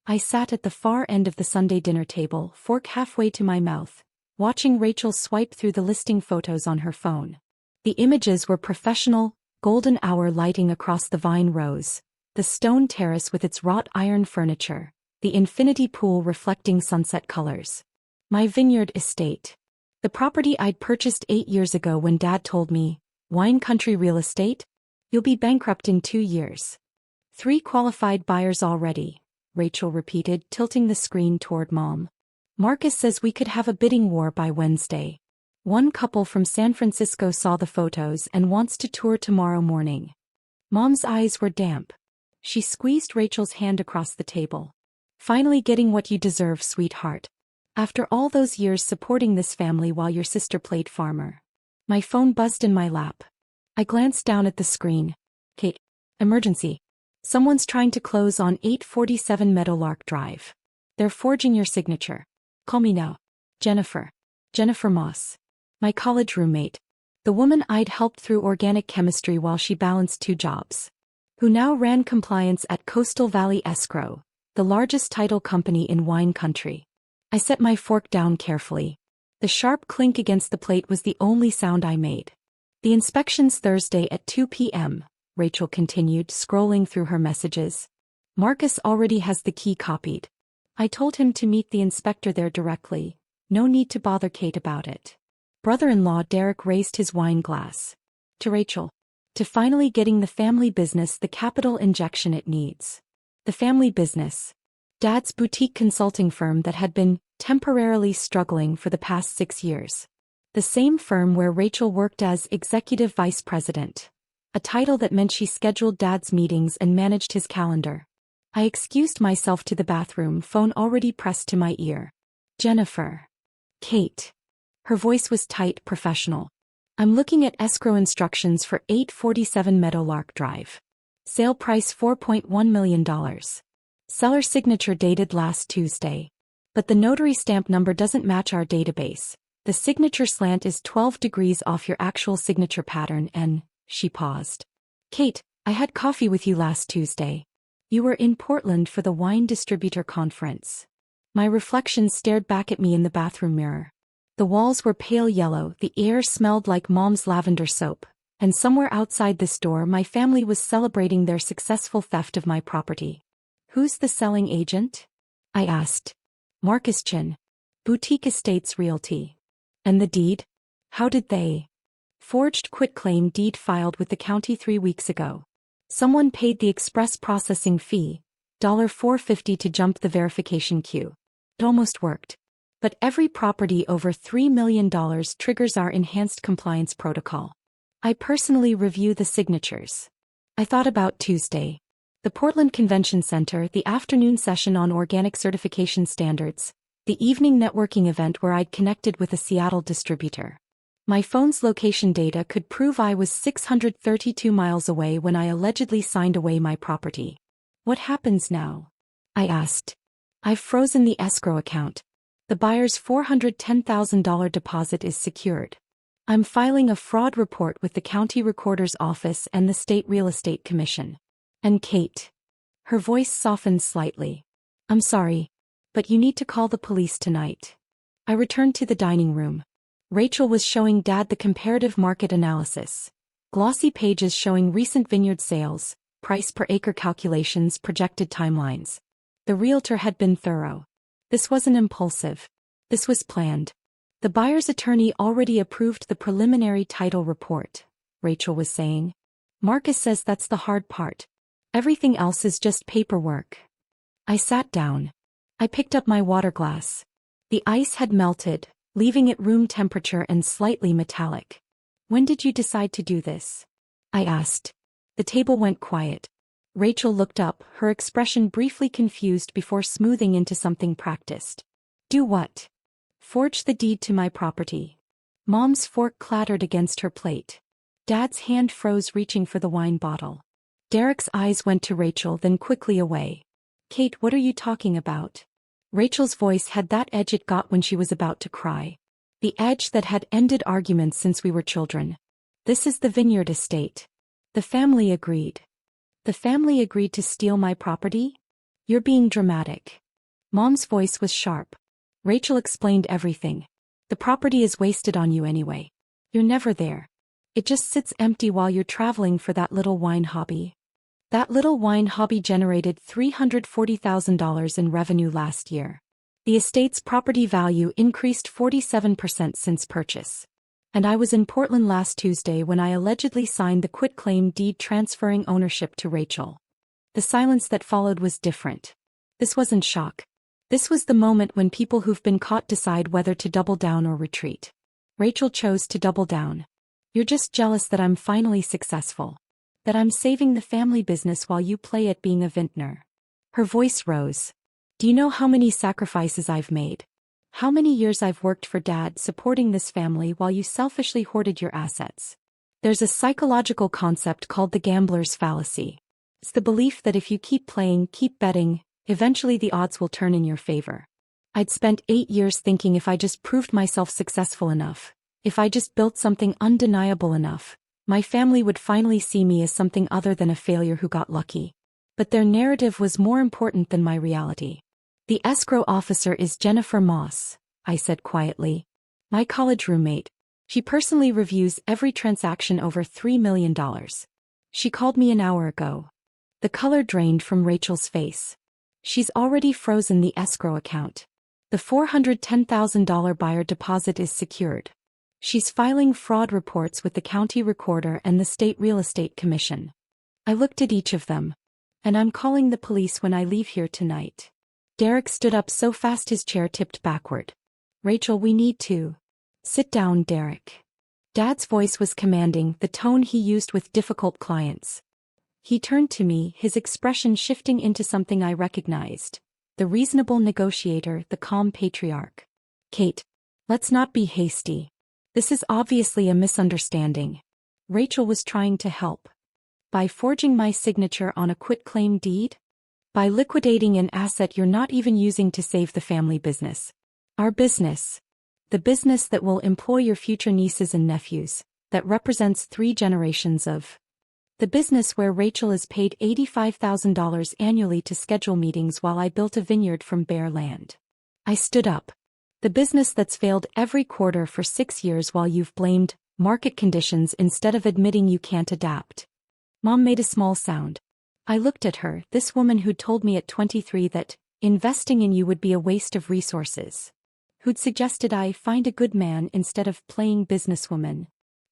I sat at the far end of the Sunday dinner table, fork halfway to my mouth, watching Rachel swipe through the listing photos on her phone. The images were professional, golden hour lighting across the vine rows, the stone terrace with its wrought iron furniture, the infinity pool reflecting sunset colors. My Vineyard estate. The property I'd purchased 8 years ago when Dad told me, "Wine country real estate? You'll be bankrupt in 2 years." 3 qualified buyers already, Rachel repeated, tilting the screen toward Mom. Marcus says we could have a bidding war by Wednesday. One couple from San Francisco saw the photos and wants to tour tomorrow morning. Mom's eyes were damp. She squeezed Rachel's hand across the table. "Finally getting what you deserve, sweetheart. After all those years supporting this family while your sister played farmer." My phone buzzed in my lap. I glanced down at the screen. "Kate, emergency. Someone's trying to close on 847 Meadowlark Drive. They're forging your signature. Call me now. Jennifer. Jennifer Moss. My college roommate. The woman I'd helped through organic chemistry while she balanced 2 jobs. Who now ran compliance at Coastal Valley Escrow, the largest title company in wine country." I set my fork down carefully. The sharp clink against the plate was the only sound I made. "The inspection's Thursday at 2 p.m., Rachel continued, scrolling through her messages. "Marcus already has the key copied. I told him to meet the inspector there directly. No need to bother Kate about it." Brother-in-law Derek raised his wine glass. "To Rachel. To finally getting the family business the capital injection it needs." The family business. Dad's boutique consulting firm that had been temporarily struggling for the past 6 years. The same firm where Rachel worked as executive vice president. A title that meant she scheduled Dad's meetings and managed his calendar. I excused myself to the bathroom, phone already pressed to my ear. "Jennifer." "Kate." Her voice was tight, professional. "I'm looking at escrow instructions for 847 Meadowlark Drive. Sale price $4.1 million. Seller signature dated last Tuesday. But the notary stamp number doesn't match our database. The signature slant is 12 degrees off your actual signature pattern and..." She paused. "Kate, I had coffee with you last Tuesday. You were in Portland for the wine distributor conference." My reflection stared back at me in the bathroom mirror. The walls were pale yellow, the air smelled like Mom's lavender soap, and somewhere outside this door my family was celebrating their successful theft of my property. "Who's the selling agent?" I asked. "Marcus Chin. Boutique Estates Realty." "And the deed? How did they?" "Forged quitclaim deed filed with the county 3 weeks ago. Someone paid the express processing fee, $450 to jump the verification queue. It almost worked. But every property over $3 million triggers our enhanced compliance protocol. I personally review the signatures." I thought about Tuesday. The Portland Convention Center, the afternoon session on organic certification standards, the evening networking event where I'd connected with a Seattle distributor. My phone's location data could prove I was 632 miles away when I allegedly signed away my property. "What happens now?" I asked. "I've frozen the escrow account. The buyer's $410,000 deposit is secured. I'm filing a fraud report with the county recorder's office and the state real estate commission. And Kate." Her voice softened slightly. "I'm sorry, but you need to call the police tonight." I returned to the dining room. Rachel was showing Dad the comparative market analysis. Glossy pages showing recent vineyard sales, price per acre calculations, projected timelines. The realtor had been thorough. This wasn't impulsive. This was planned. "The buyer's attorney already approved the preliminary title report," Rachel was saying. "Marcus says that's the hard part. Everything else is just paperwork." I sat down. I picked up my water glass. The ice had melted, leaving it room temperature and slightly metallic. "When did you decide to do this?" I asked. The table went quiet. Rachel looked up, her expression briefly confused before smoothing into something practiced. "Do what?" "Forge the deed to my property." Mom's fork clattered against her plate. Dad's hand froze, reaching for the wine bottle. Derek's eyes went to Rachel, then quickly away. "Kate, what are you talking about?" Rachel's voice had that edge it got when she was about to cry. The edge that had ended arguments since we were children. "This is the Vineyard estate. The family agreed." "The family agreed to steal my property?" You're being dramatic. Mom's voice was sharp. Rachel explained everything. The property is wasted on you anyway. You're never there. It just sits empty while you're traveling for that little wine hobby. That little wine hobby generated $340,000 in revenue last year. The estate's property value increased 47% since purchase. And I was in Portland last Tuesday when I allegedly signed the quitclaim deed transferring ownership to Rachel. The silence that followed was different. This wasn't shock. This was the moment when people who've been caught decide whether to double down or retreat. Rachel chose to double down. You're just jealous that I'm finally successful. That I'm saving the family business while you play at being a vintner. Her voice rose. Do you know how many sacrifices I've made? How many years I've worked for Dad supporting this family while you selfishly hoarded your assets? There's a psychological concept called the gambler's fallacy. It's the belief that if you keep playing, keep betting, eventually the odds will turn in your favor. I'd spent 8 years thinking if I just proved myself successful enough, if I just built something undeniable enough, my family would finally see me as something other than a failure who got lucky. But their narrative was more important than my reality. The escrow officer is Jennifer Moss, I said quietly. My college roommate. She personally reviews every transaction over $3 million. She called me an hour ago. The color drained from Rachel's face. She's already frozen the escrow account. The $410,000 buyer deposit is secured. She's filing fraud reports with the county recorder and the state real estate commission. I looked at each of them. And I'm calling the police when I leave here tonight. Derek stood up so fast his chair tipped backward. Rachel, we need to. Sit down, Derek. Dad's voice was commanding, the tone he used with difficult clients. He turned to me, his expression shifting into something I recognized. The reasonable negotiator, the calm patriarch. Kate, let's not be hasty. This is obviously a misunderstanding. Rachel was trying to help. By forging my signature on a quitclaim deed? By liquidating an asset you're not even using to save the family business. Our business. The business that will employ your future nieces and nephews, that represents 3 generations of. The business where Rachel is paid $85,000 annually to schedule meetings while I built a vineyard from bare land. I stood up. The business that's failed every quarter for 6 years while you've blamed market conditions instead of admitting you can't adapt. Mom made a small sound. I looked at her, this woman who'd told me at 23 that investing in you would be a waste of resources. Who'd suggested I find a good man instead of playing businesswoman.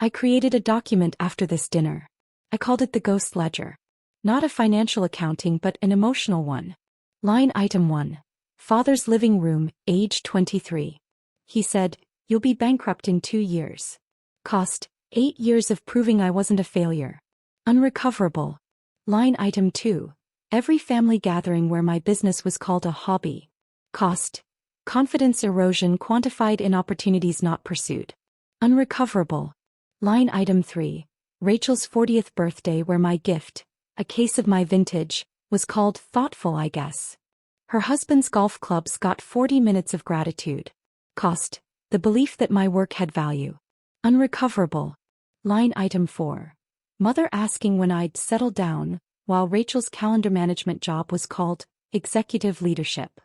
I created a document after this dinner. I called it the Ghost Ledger. Not a financial accounting but an emotional one. Line item 1. Father's living room, age 23. He said, you'll be bankrupt in 2 years. Cost, 8 years of proving I wasn't a failure. Unrecoverable. Line item 2. Every family gathering where my business was called a hobby. Cost. Confidence erosion quantified in opportunities not pursued. Unrecoverable. Line item 3. Rachel's 40th birthday where my gift, a case of my vintage, was called thoughtful, I guess. Her husband's golf clubs got 40 minutes of gratitude. Cost. The belief that my work had value. Unrecoverable. Line item 4. Mother asking when I'd settle down, while Rachel's calendar management job was called executive leadership.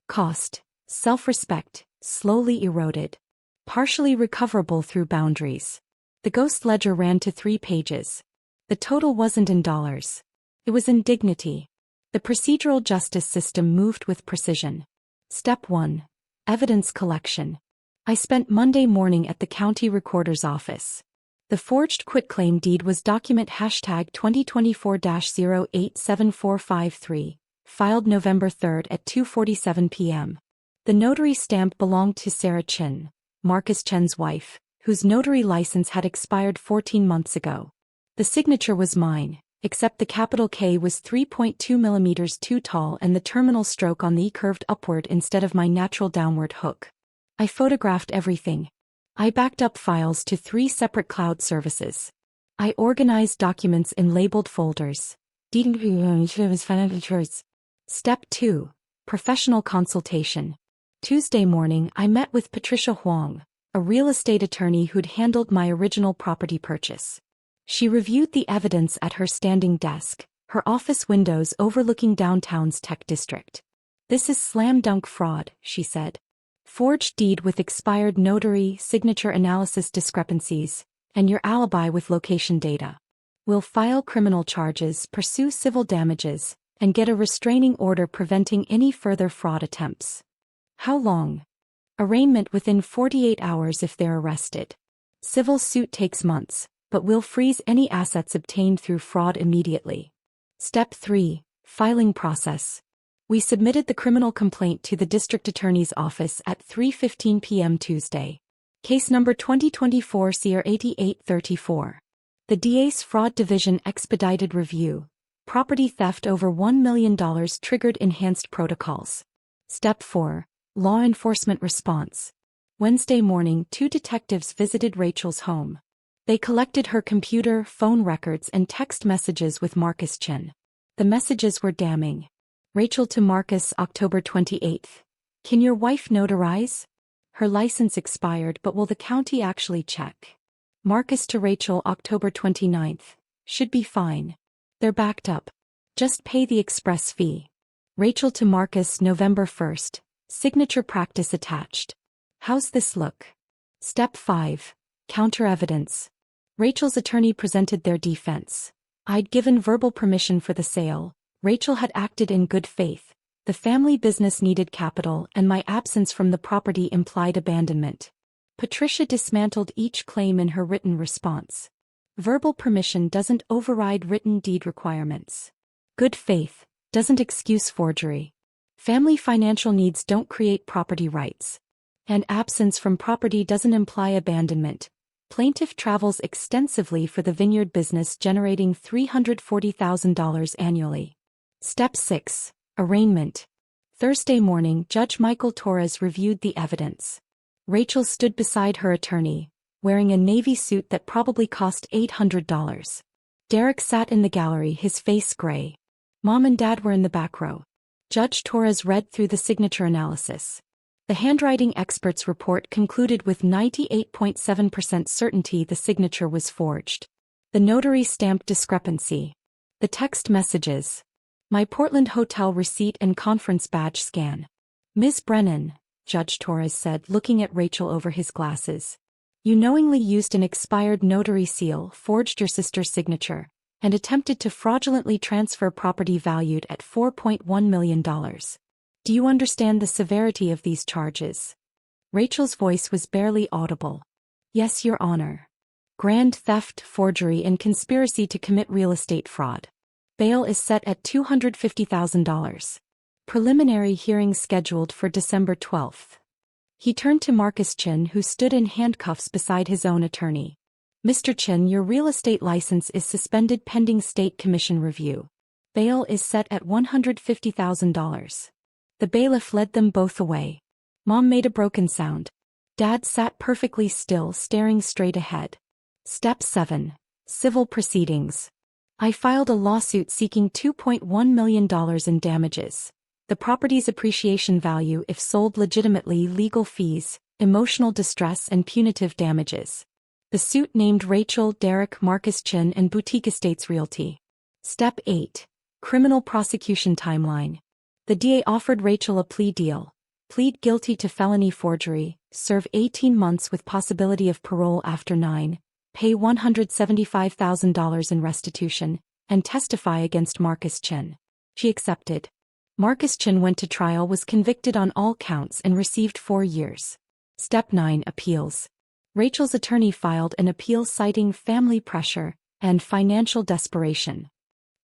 Cost. Self-respect, slowly eroded. Partially recoverable through boundaries. The ghost ledger ran to 3 pages. The total wasn't in dollars. It was in dignity. The procedural justice system moved with precision. Step 1. Evidence collection. I spent Monday morning at the county recorder's office. The forged quitclaim deed was document hashtag 2024-087453, filed November 3 at 2:47 p.m. The notary stamp belonged to Sarah Chin, Marcus Chen's wife, whose notary license had expired 14 months ago. The signature was mine, except the capital K was 3.2 millimeters too tall and the terminal stroke on the E curved upward instead of my natural downward hook. I photographed everything. I backed up files to 3 separate cloud services. I organized documents in labeled folders. Step 2. Professional consultation. Tuesday morning I met with Patricia Huang, a real estate attorney who'd handled my original property purchase. She reviewed the evidence at her standing desk, her office windows overlooking downtown's tech district. "This is slam dunk fraud," she said. "Forged deed with expired notary signature analysis discrepancies, and your alibi with location data. We'll file criminal charges, pursue civil damages, and get a restraining order preventing any further fraud attempts." "How long?" "Arraignment within 48 hours if they're arrested. Civil suit takes months, but we'll freeze any assets obtained through fraud immediately." Step 3. Filing process. "We submitted the criminal complaint to the district attorney's office at 3:15 p.m. Tuesday. Case number 2024-CR8834. The DA's Fraud Division expedited review. Property theft over $1 million triggered enhanced protocols." Step 4. Law enforcement response. Wednesday morning, 2 detectives visited Rachel's home. They collected her computer, phone records, and text messages with Marcus Chin. The messages were damning. Rachel to Marcus, October 28. "Can your wife notarize? Her license expired, but will the county actually check?" Marcus to Rachel, October 29. "Should be fine. They're backed up. Just pay the express fee." Rachel to Marcus, November 1. "Signature practice attached. How's this look?" Step 5. Counter evidence. Rachel's attorney presented their defense. "I'd given verbal permission for the sale. Rachel had acted in good faith. The family business needed capital, and my absence from the property implied abandonment." Patricia dismantled each claim in her written response. Verbal permission doesn't override written deed requirements. Good faith doesn't excuse forgery. Family financial needs don't create property rights. And absence from property doesn't imply abandonment. Plaintiff travels extensively for the Vineyard business, generating $340,000 annually. Step 6. Arraignment. Thursday morning, Judge Michael Torres reviewed the evidence. Rachel stood beside her attorney, wearing a navy suit that probably cost $800. Derek sat in the gallery, his face gray. Mom and Dad were in the back row. Judge Torres read through the signature analysis. The handwriting expert's report concluded with 98.7% certainty the signature was forged. The notary stamp discrepancy. The text messages. My Portland hotel receipt and conference badge scan. "Ms. Brennan," Judge Torres said, looking at Rachel over his glasses. "You knowingly used an expired notary seal, forged your sister's signature, and attempted to fraudulently transfer property valued at $4.1 million. Do you understand the severity of these charges?" Rachel's voice was barely audible. "Yes, Your Honor. Grand theft, forgery, and conspiracy to commit real estate fraud. Bail is set at $250,000. Preliminary hearing scheduled for December 12. He turned to Marcus Chin, who stood in handcuffs beside his own attorney. "Mr. Chin, your real estate license is suspended pending state commission review. Bail is set at $150,000. The bailiff led them both away. Mom made a broken sound. Dad sat perfectly still, staring straight ahead. Step 7. Civil proceedings. I filed a lawsuit seeking $2.1 million in damages. The property's appreciation value if sold legitimately, legal fees, emotional distress, and punitive damages. The suit named Rachel, Derek, Marcus Chin, and Boutique Estates Realty. Step 8. Criminal prosecution timeline. The DA offered Rachel a plea deal. Plead guilty to felony forgery, serve 18 months with possibility of parole after 9, pay $175,000 in restitution, and testify against Marcus Chin. She accepted. Marcus Chin went to trial, was convicted on all counts, and received 4 years. Step 9. Appeals. Rachel's attorney filed an appeal citing family pressure and financial desperation.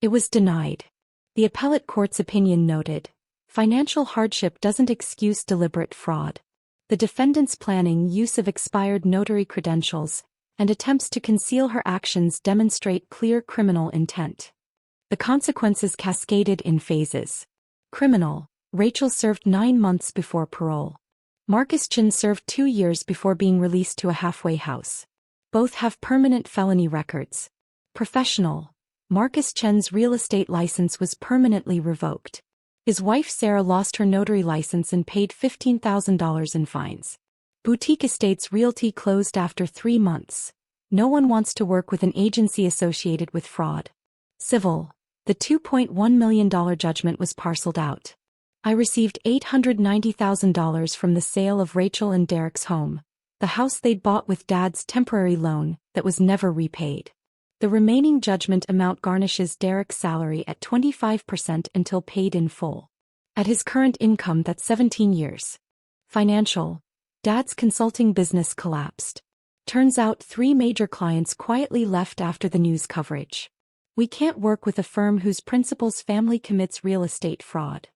It was denied. The appellate court's opinion noted, financial hardship doesn't excuse deliberate fraud. The defendant's planning, use of expired notary credentials, and attempts to conceal her actions demonstrate clear criminal intent. The consequences cascaded in phases. Criminal. Rachel served 9 months before parole. Marcus Chin served 2 years before being released to a halfway house. Both have permanent felony records. Professional. Marcus Chin's real estate license was permanently revoked. His wife Sarah lost her notary license and paid $15,000 in fines. Boutique Estates Realty closed after 3 months. No one wants to work with an agency associated with fraud. Civil. The $2.1 million judgment was parceled out. I received $890,000 from the sale of Rachel and Derek's home, the house they'd bought with Dad's temporary loan that was never repaid. The remaining judgment amount garnishes Derek's salary at 25% until paid in full. At his current income, that's 17 years. Financial. Dad's consulting business collapsed. Turns out 3 major clients quietly left after the news coverage. We can't work with a firm whose principal's family commits real estate fraud.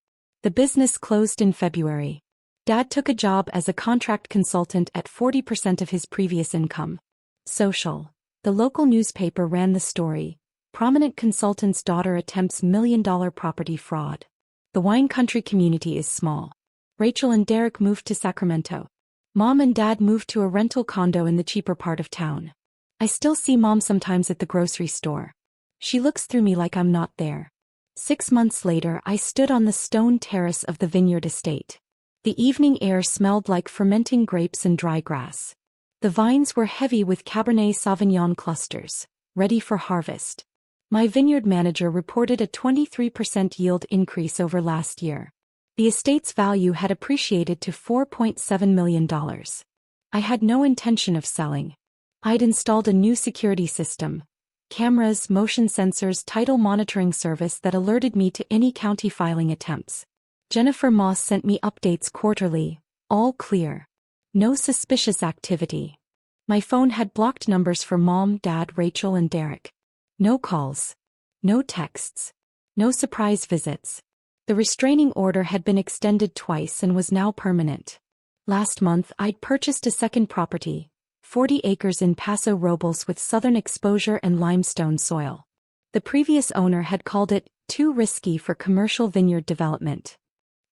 The business closed in February. Dad took a job as a contract consultant at 40% of his previous income. Social. The local newspaper ran the story. Prominent consultant's daughter attempts million-dollar property fraud. The wine country community is small. Rachel and Derek moved to Sacramento. Mom and Dad moved to a rental condo in the cheaper part of town. I still see Mom sometimes at the grocery store. She looks through me like I'm not there. 6 months later, I stood on the stone terrace of the Vineyard estate. The evening air smelled like fermenting grapes and dry grass. The vines were heavy with Cabernet Sauvignon clusters, ready for harvest. My vineyard manager reported a 23% yield increase over last year. The estate's value had appreciated to $4.7 million. I had no intention of selling. I'd installed a new security system, cameras, motion sensors, title monitoring service that alerted me to any county filing attempts. Jennifer Moss sent me updates quarterly, all clear. No suspicious activity. My phone had blocked numbers for Mom, Dad, Rachel, and Derek. No calls. No texts. No surprise visits. The restraining order had been extended twice and was now permanent. Last month, I'd purchased a second property, 40 acres in Paso Robles with southern exposure and limestone soil. The previous owner had called it too risky for commercial vineyard development.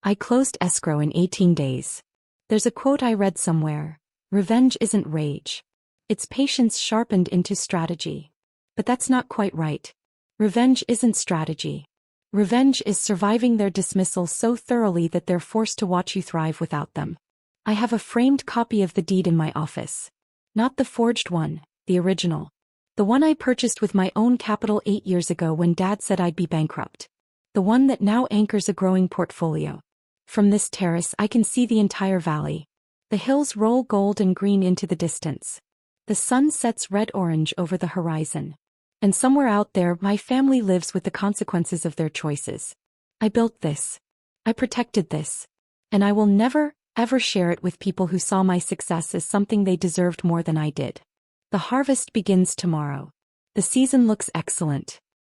I closed escrow in 18 days. There's a quote I read somewhere: "Revenge isn't rage. It's patience sharpened into strategy." But that's not quite right. Revenge isn't strategy. Revenge is surviving their dismissal so thoroughly that they're forced to watch you thrive without them. I have a framed copy of the deed in my office. Not the forged one, the original. The one I purchased with my own capital 8 years ago when Dad said I'd be bankrupt. The one that now anchors a growing portfolio. From this terrace I can see the entire valley. The hills roll gold and green into the distance. The sun sets red-orange over the horizon. And somewhere out there my family lives with the consequences of their choices. I built this. I protected this. And I will never, ever share it with people who saw my success as something they deserved more than I did. The harvest begins tomorrow. The season looks excellent.